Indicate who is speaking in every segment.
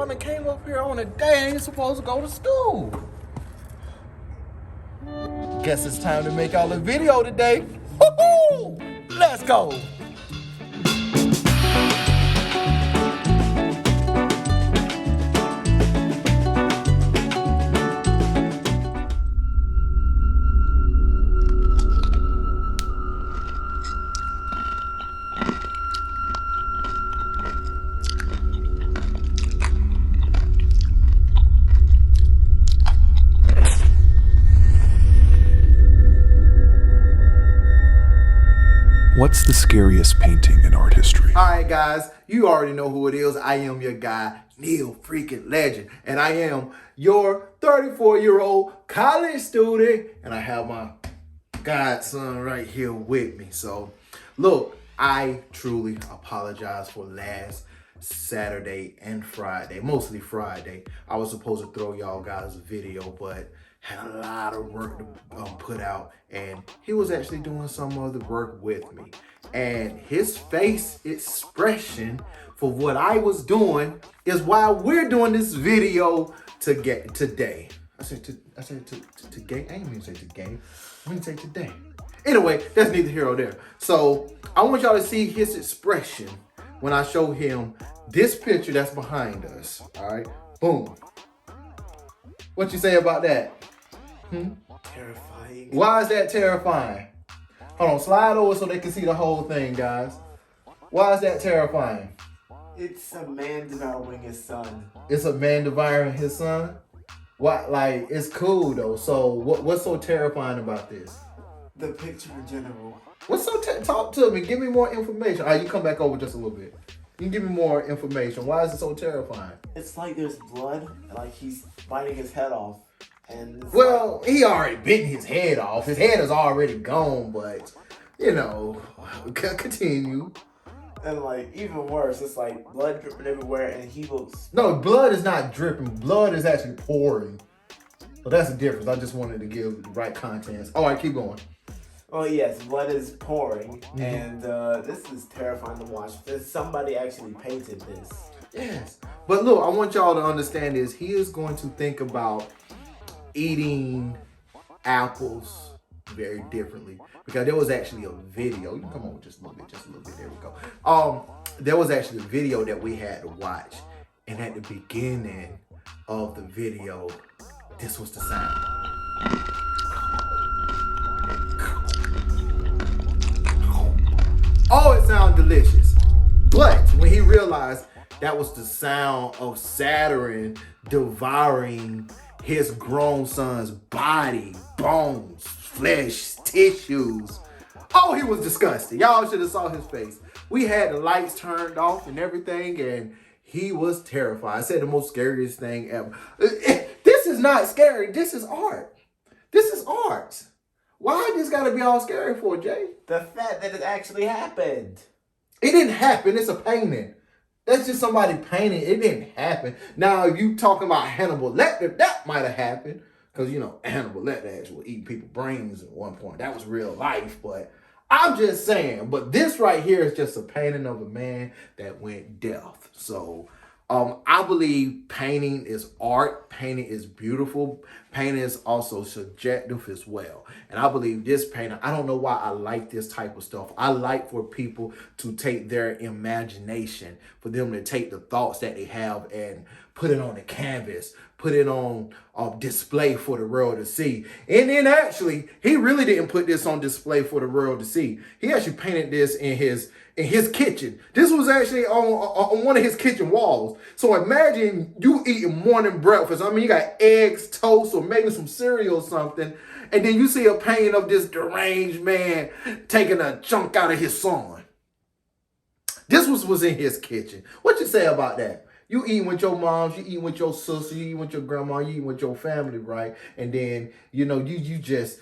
Speaker 1: y'all done came up here on a day ain't supposed to go to school. Guess it's time to make y'all a video today. Woo-hoo! Let's go.
Speaker 2: What's the scariest painting in art history?
Speaker 1: All right, guys, you already know who it is. I am your guy, Neil freaking Legend, and I am your 34-year-old college student, and I have my godson right here with me. So, look, I truly apologize for last Saturday and Friday, mostly Friday. I was supposed to throw y'all guys a video, but had a lot of work to put out, and he was actually doing some of the work with me. And his face expression for what I was doing is why we're doing this video today. I said today. I didn't mean to say today. I mean to say today. Anyway, that's neither here nor there. So I want y'all to see his expression when I show him this picture that's behind us. All right, boom. What you say about that?
Speaker 3: Terrifying.
Speaker 1: Why is that terrifying? Hold on, slide over so they can see the whole thing, guys. Why is that terrifying?
Speaker 3: It's a man devouring his son.
Speaker 1: It's a man devouring his son? What, like, it's cool though. So what's so terrifying about this?
Speaker 3: The picture in general.
Speaker 1: What's so talk to me, give me more information. All right, you come back over just a little bit. You can give me more information. Why is it so terrifying?
Speaker 3: It's like there's blood, like he's biting his head off. And
Speaker 1: well, he already bitten his head off. His head is already gone, but, you know, continue.
Speaker 3: And like, even worse, it's like blood dripping everywhere and he looks...
Speaker 1: No, blood is not dripping. Blood is actually pouring. So that's the difference. I just wanted to give the right context. All right, keep going.
Speaker 3: Oh yes, blood is pouring, and this is terrifying to watch. Somebody actually painted this.
Speaker 1: Yes. But look, I want y'all to understand this. He is going to think about eating apples very differently, because there was actually a video. You can come on just a little bit, there we go. There was actually a video that we had to watch, and at the beginning of the video, this was the sound. Oh, it sounded delicious. But when he realized that was the sound of Saturn devouring his grown son's body, bones, flesh, tissues. Oh, he was disgusted. Y'all should have saw his face. We had the lights turned off and everything, and he was terrified. I said the most scariest thing ever. This is not scary. This is art. This is art. Why this gotta be all scary for, Jay?
Speaker 3: The fact that it actually happened.
Speaker 1: It didn't happen. It's a painting. That's just somebody painting. It didn't happen. Now, if you talking about Hannibal Lecter, that might have happened. Because, you know, Hannibal Lecter actually was eating people's brains at one point. That was real life. But I'm just saying. But this right here is just a painting of a man that went deaf. So, I believe painting is art. Painting is beautiful. Painting is also subjective as well. And I believe this painting, I don't know why I like this type of stuff. I like for people to take their imagination, for them to take the thoughts that they have and put it on the canvas, put it on display for the world to see. And then actually, he really didn't put this on display for the world to see. He actually painted this in his kitchen. This was actually on one of his kitchen walls. So imagine you eating morning breakfast. I mean, you got eggs, toast, or maybe some cereal or something. And then you see a painting of this deranged man taking a chunk out of his son. This was in his kitchen. What you say about that? You eating with your moms, you eating with your sister, you eating with your grandma, you eating with your family, right? And then, you know, you just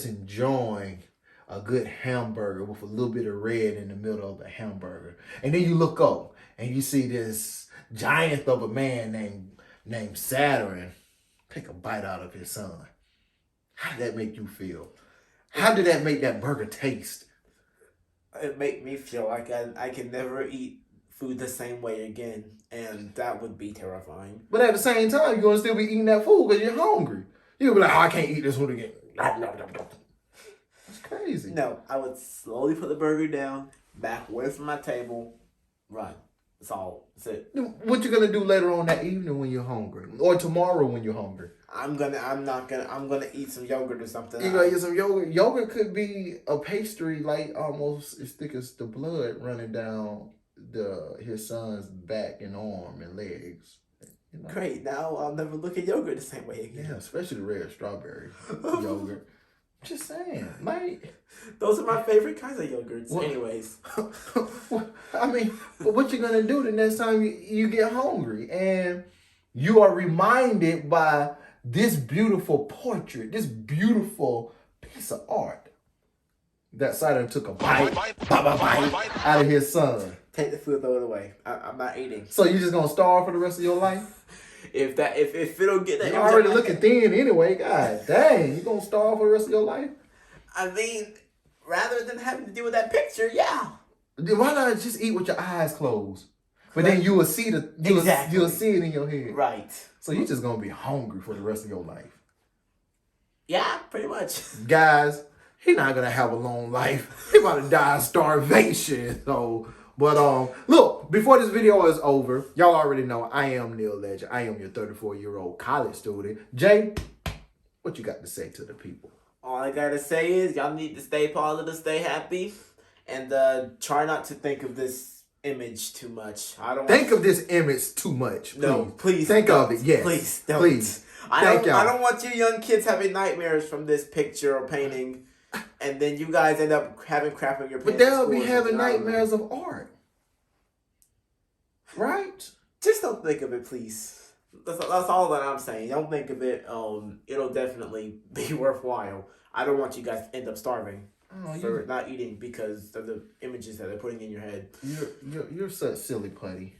Speaker 1: enjoying a good hamburger with a little bit of red in the middle of the hamburger. And then you look up and you see this giant of a man named Saturn take a bite out of his son. How did that make you feel? How did that make that burger taste?
Speaker 3: It made me feel like I can never eat food the same way again, and that would be terrifying.
Speaker 1: But at the same time, you're gonna still be eating that food because you're hungry. You'll be like, oh, I can't eat this food again. That's crazy.
Speaker 3: No, I would slowly put the burger down, back away from my table, run. That's all. That's it.
Speaker 1: What you gonna do later on that evening when you're hungry, or tomorrow when you're hungry?
Speaker 3: I'm gonna eat some yogurt or something.
Speaker 1: You gonna eat some yogurt. Yogurt could be a pastry like almost as thick as the blood running down his son's back and arm and legs. You know?
Speaker 3: Great. Now I'll never look at yogurt the same way again.
Speaker 1: Yeah, especially the red strawberry yogurt. Just saying, mate.
Speaker 3: Those are my favorite kinds of yogurts. Well, anyways.
Speaker 1: I mean, but what you gonna do the next time you get hungry and you are reminded by this beautiful portrait, this beautiful piece of art that Saturn took a bite out of his son.
Speaker 3: Take the food, throw it away. I'm not eating.
Speaker 1: So you just gonna starve for the rest of your life?
Speaker 3: If it don't get that,
Speaker 1: you're already looking thin anyway. God dang, you gonna starve for the rest of your life?
Speaker 3: I mean, rather than having to deal with that picture, yeah.
Speaker 1: Then why not just eat with your eyes closed? But then you will see you'll see it in your head.
Speaker 3: Right.
Speaker 1: So you're just gonna be hungry for the rest of your life.
Speaker 3: Yeah, pretty much.
Speaker 1: Guys, he's not gonna have a long life. He about to die of starvation. So, but look, before this video is over, y'all already know I am Neil Legend. I am your 34-year-old college student. Jay, what you got to say to the people?
Speaker 3: All I gotta say is y'all need to stay positive, stay happy, and try not to think of this image too much. I don't
Speaker 1: think of this image too much. Please.
Speaker 3: No, please
Speaker 1: think of it. Yes,
Speaker 3: please don't.
Speaker 1: Please.
Speaker 3: I don't want you young kids having nightmares from this picture or painting, and then you guys end up having crap in your pants.
Speaker 1: But they'll be having nightmares of art, right?
Speaker 3: Just don't think of it, please. That's all that I'm saying. Don't think of it. It'll definitely be worthwhile. I don't want you guys to end up starving for not eating because of the images that they're putting in your head.
Speaker 1: You're such silly putty.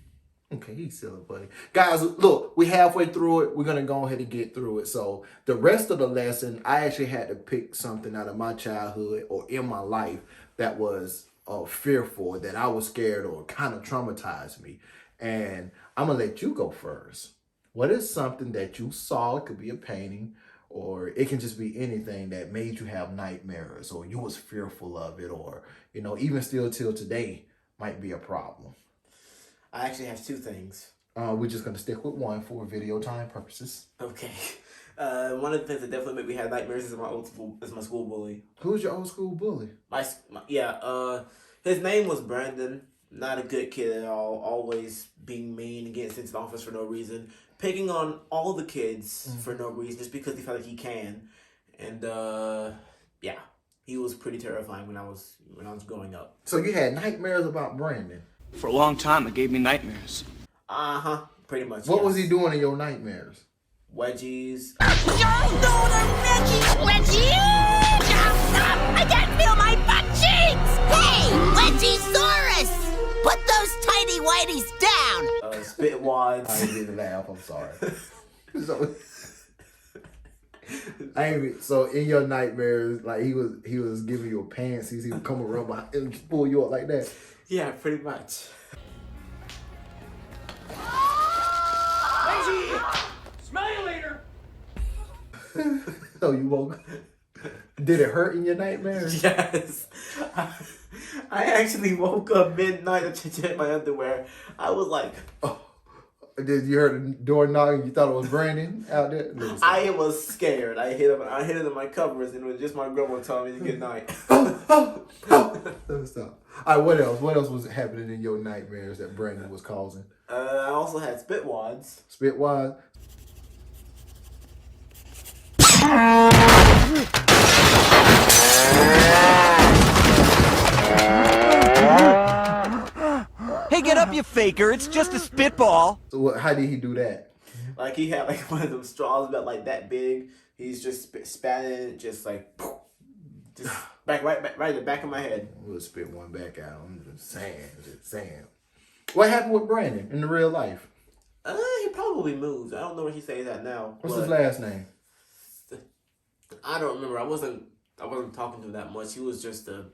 Speaker 1: Okay, he's silly putty. Guys, look, we halfway through it. We're gonna go ahead and get through it. So the rest of the lesson, I actually had to pick something out of my childhood or in my life that was fearful, that I was scared or kind of traumatized me. And I'm gonna let you go first. What is something that you saw? It could be a painting, or it can just be anything that made you have nightmares, or you was fearful of it, or, you know, even still till today might be a problem.
Speaker 3: I actually have two things.
Speaker 1: We're just going to stick with one for video time purposes.
Speaker 3: Okay. One of the things that definitely made me have nightmares is my school bully.
Speaker 1: Who's your old school bully?
Speaker 3: His name was Brandon. Not a good kid at all. Always being mean and getting sent to the office for no reason. Picking on all the kids for no reason, just because he felt like he can. And he was pretty terrifying when I was growing up.
Speaker 1: So you had nightmares about Brandon?
Speaker 4: For a long time, it gave me nightmares.
Speaker 3: Pretty much.
Speaker 1: What was he doing in your nightmares?
Speaker 3: Wedgies.
Speaker 5: Wedgie! I can't feel my butt cheeks! Hey, Wedgiesaurus! Put those tidy whities down!
Speaker 3: Spit wads.
Speaker 1: I didn't laugh, I'm sorry. So in your nightmares, like he was giving you a pantsies, he would come around behind and pull you up like that.
Speaker 3: Yeah, pretty much.
Speaker 4: Smell you later.
Speaker 1: So you woke. Did it hurt in your nightmares?
Speaker 3: Yes. I actually woke up midnight to check my underwear. I was like,
Speaker 1: oh. Did you heard the door knocking? You thought it was Brandon out there?
Speaker 3: I was scared. I hid it in my covers, and it was just my grandma telling me to good night.
Speaker 1: Stop. All right, what else? What else was happening in your nightmares that Brandon was causing?
Speaker 3: I also had spit wads.
Speaker 1: Spit wads?
Speaker 4: Hey, get up, you faker. It's just a spitball.
Speaker 1: So how did he do that?
Speaker 3: Like he had like one of those straws about like that big. He's just spatting it, just like, just right in the back of my head.
Speaker 1: We'll spit one back out. I'm just saying. What happened with Brandon in the real life?
Speaker 3: He probably moved. I don't know where he stays at now.
Speaker 1: What's his last name?
Speaker 3: I don't remember. I wasn't talking to him that much. He was just a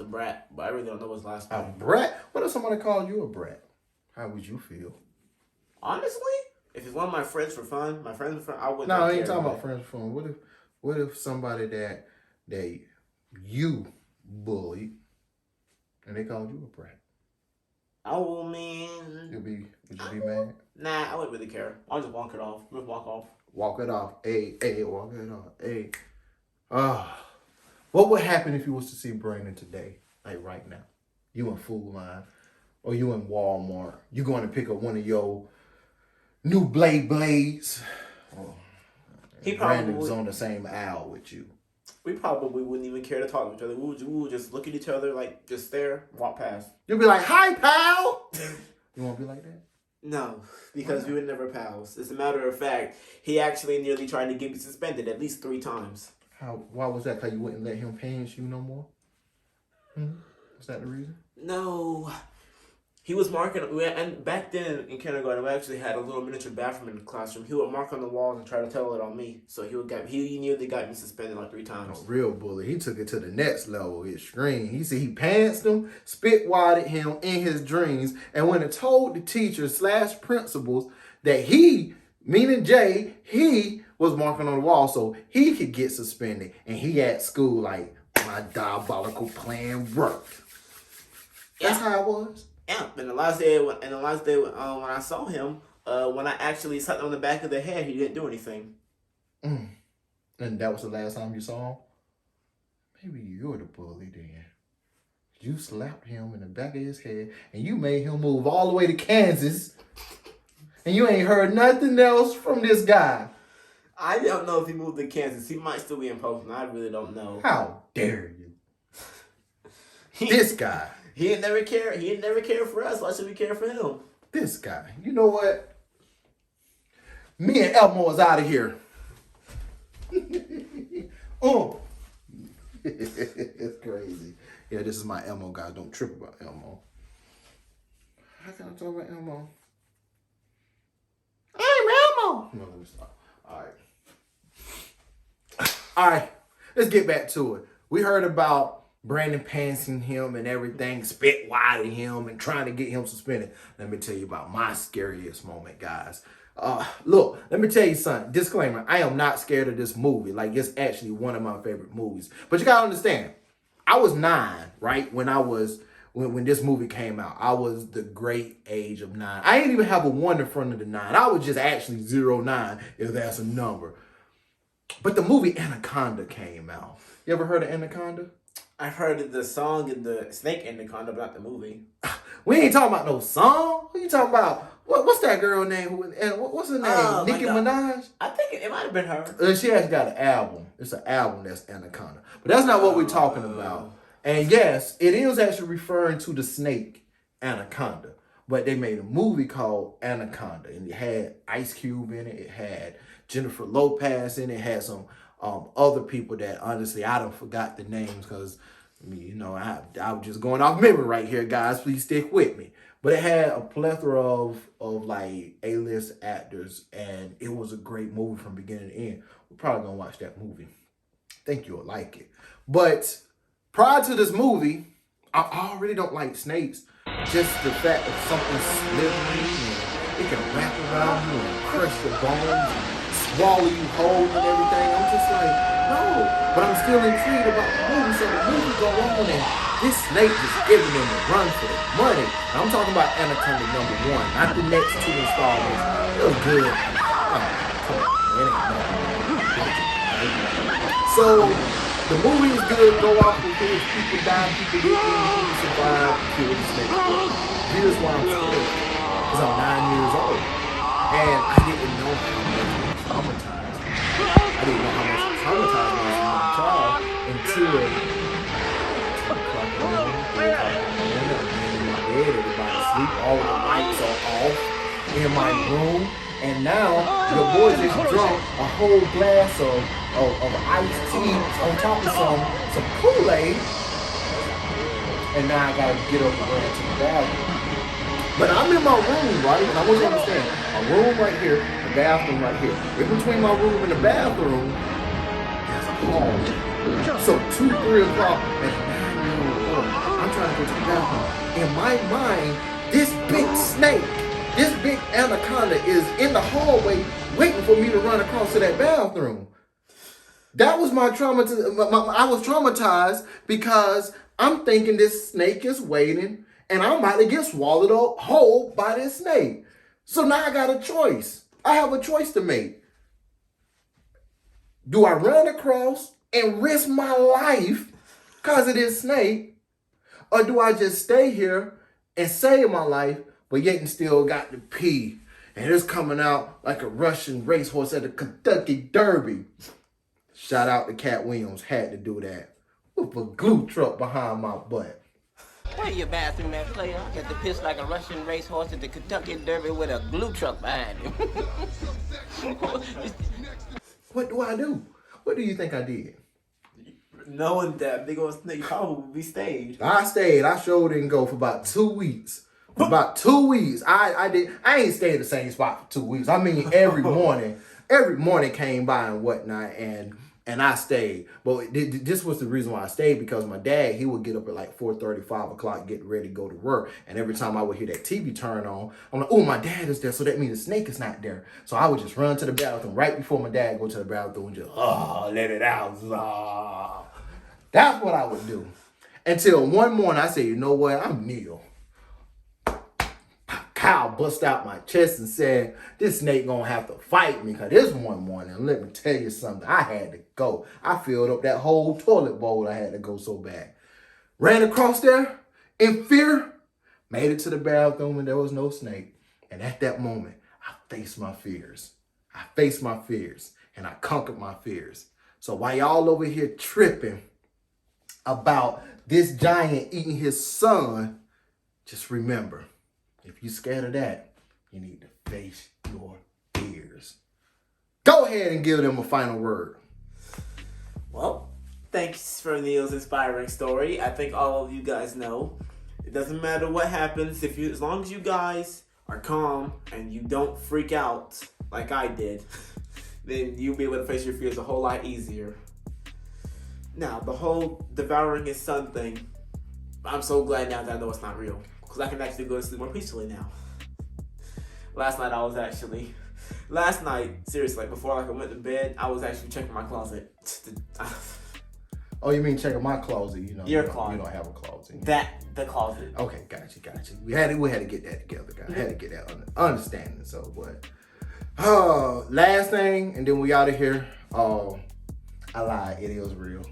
Speaker 3: brat, but I really don't know his last name.
Speaker 1: A brat? What if somebody called you a brat? How would you feel?
Speaker 3: Honestly, if it's one of my friends for fun, I wouldn't.
Speaker 1: No, I ain't
Speaker 3: care,
Speaker 1: talking
Speaker 3: but-
Speaker 1: about friends for fun. What if somebody that you bullied and they called you a brat?
Speaker 3: Oh man.
Speaker 1: Would you be mad?
Speaker 3: Nah, I wouldn't really care. I'll just walk it off. Just walk off.
Speaker 1: Walk it off. Hey, walk it off. Hey. What would happen if you was to see Brandon today? Like right now. You in Food Line or you in Walmart. You going to pick up one of your new blades. Oh,
Speaker 3: He probably
Speaker 1: Brandon's
Speaker 3: would.
Speaker 1: on the same aisle with you.
Speaker 3: We probably wouldn't even care to talk to each other. We would just look at each other, like, just stare, walk past.
Speaker 1: You'll be like, hi, pal. You won't be like that?
Speaker 3: No, because we were never pals. As a matter of fact, he actually nearly tried to get me suspended at least 3 times.
Speaker 1: Why was that? Because you wouldn't let him pants you no more? Is that the reason?
Speaker 3: No. He was marking, and back then in kindergarten, we actually had a little miniature bathroom in the classroom. He would mark on the walls and try to tell it on me. So he nearly got me suspended like 3 times.
Speaker 1: A real bully. He took it to the next level. Extreme. He said he pantsed him, spit wadded him in his dreams, and when it told the teachers / principals that he, meaning Jay, he was marking on the wall so he could get suspended, and he at school like, my diabolical plan worked. That's how it was.
Speaker 3: Yeah, and the last day when I saw him, when I actually slapped him on the back of the head, he didn't do anything.
Speaker 1: And that was the last time you saw him? Maybe you're the bully then. You slapped him in the back of his head and you made him move all the way to Kansas. And you ain't heard nothing else from this guy.
Speaker 3: I don't know if he moved to Kansas. He might still be in Poston. I really don't know.
Speaker 1: How dare you? This guy.
Speaker 3: He ain't never cared. He ain't never cared for us. Why should we care for him?
Speaker 1: This guy. You know what? Me and Elmo is out of here. Oh. It's crazy. Yeah, this is my Elmo, guys. Don't trip about Elmo. How can I talk about Elmo? I'm Elmo. No, let me stop. All right. Let's get back to it. We heard about Brandon pantsing him and everything, spit wide at him and trying to get him suspended. Let me tell you about my scariest moment, guys. Look, let me tell you something. Disclaimer, I am not scared of this movie. Like, it's actually one of my favorite movies. But you gotta understand, I was 9, right? When this movie came out. I was the great age of 9. I didn't even have a 1 in front of the 9. I was just actually 09, if that's a number. But the movie Anaconda came out. You ever heard of Anaconda?
Speaker 3: I heard of the song in the Snake Anaconda, but not the movie.
Speaker 1: We ain't talking about no song. What you talking about? What's that girl name? What's her name?
Speaker 3: Oh,
Speaker 1: Nicki
Speaker 3: my God.
Speaker 1: Minaj?
Speaker 3: I think it might have been her.
Speaker 1: She actually got an album. It's an album that's Anaconda. But that's not what we're talking about. And yes, it is actually referring to the snake Anaconda. But they made a movie called Anaconda. And it had Ice Cube in it. It had Jennifer Lopez in it. It had some other people that honestly I don't forgot the names because I'm just going off memory right here, guys. Please stick with me. But it had a plethora of like A-list actors, and it was a great movie from beginning to end. We're probably gonna watch that movie. Think you'll like it. But prior to this movie, I already don't like snakes. Just the fact that something's slithering and it can wrap around you and crush your bones and swallow you whole and everything. I'm just like, no. But I'm still intrigued about the movie. So the movie go on and this snake is giving them a run for the money. And I'm talking about Anaconda #1, not the next 2 installments. It was good. Oh, come on, man. It ain't nothing. So the movie is good. Go off with kids. People die, people get in, people survive, kill the snake. Here's why I'm scared. Because I'm 9 years old. And I didn't know how much it traumatized me. I didn't know how much it traumatized me as a child until 10 o'clock in the morning, 3 o'clock in the morning, I'm in my bed, everybody asleep, all the lights are off in my room. And now your boy just drunk a whole glass of iced tea on top of some Kool-Aid. And now I gotta get up and run to the bathroom. But I'm in my room, right? And I want you to understand, a room right here, a bathroom right here. In between my room and the bathroom, there's a hall. So 2, 3 o'clock at 9 I'm trying to go to the bathroom. In my mind, this big snake, this big anaconda is in the hallway waiting for me to run across to that bathroom. That was my trauma. I was traumatized because I'm thinking this snake is waiting and I'm about to get swallowed up whole by this snake. So now I got a choice. I have a choice to make. Do I run across and risk my life because of this snake? Or do I just stay here and save my life, but yet and still got to pee? And it's coming out like a Russian racehorse at the Kentucky Derby. Shout out to Cat Williams, had to do that with a glue truck behind my butt.
Speaker 6: Where your bathroom at, player? Got to piss like a Russian racehorse at the Kentucky Derby with a glue truck behind him.
Speaker 1: What do I do? What do you think I did?
Speaker 3: Knowing that big old snake probably stayed.
Speaker 1: I stayed. I sure didn't go for about 2 weeks. For about 2 weeks. I ain't stayed in the same spot for 2 weeks. I mean, every morning came by and whatnot, and I stayed. But this was the reason why I stayed, because my dad, he would get up at like 4:30, 5 o'clock, get ready to go to work. And every time I would hear that TV turn on, I'm like, oh, my dad is there, so that means the snake is not there. So I would just run to the bathroom right before my dad go to the bathroom and just, let it out. That's what I would do. Until one morning I said, you know what, I'm Neil. Kyle bust out my chest and said, this snake gonna have to fight me, because this one morning, let me tell you something, I had to go. I filled up that whole toilet bowl. I had to go so bad. Ran across there in fear, made it to the bathroom, and there was no snake. And at that moment, I faced my fears. And I conquered my fears. So while y'all over here tripping about this giant eating his son, just remember, if you're scared of that, you need to face your fears. Go ahead and give them a final word.
Speaker 3: Well, thanks for Neil's inspiring story. I think all of you guys know, it doesn't matter what happens, as long as you guys are calm and you don't freak out like I did, then you'll be able to face your fears a whole lot easier. Now, the whole devouring his son thing, I'm so glad now that I know it's not real, because I can actually go to sleep more peacefully now. Last night, seriously, before I went to bed, I was actually checking my closet.
Speaker 1: Oh, you mean checking my closet? You know,
Speaker 3: Your
Speaker 1: you
Speaker 3: closet.
Speaker 1: You don't have a closet.
Speaker 3: The closet.
Speaker 1: Okay, gotcha. We had to get that together, guys. I had to get that understanding. So, but last thing, and then we out of here. I lied. It is real.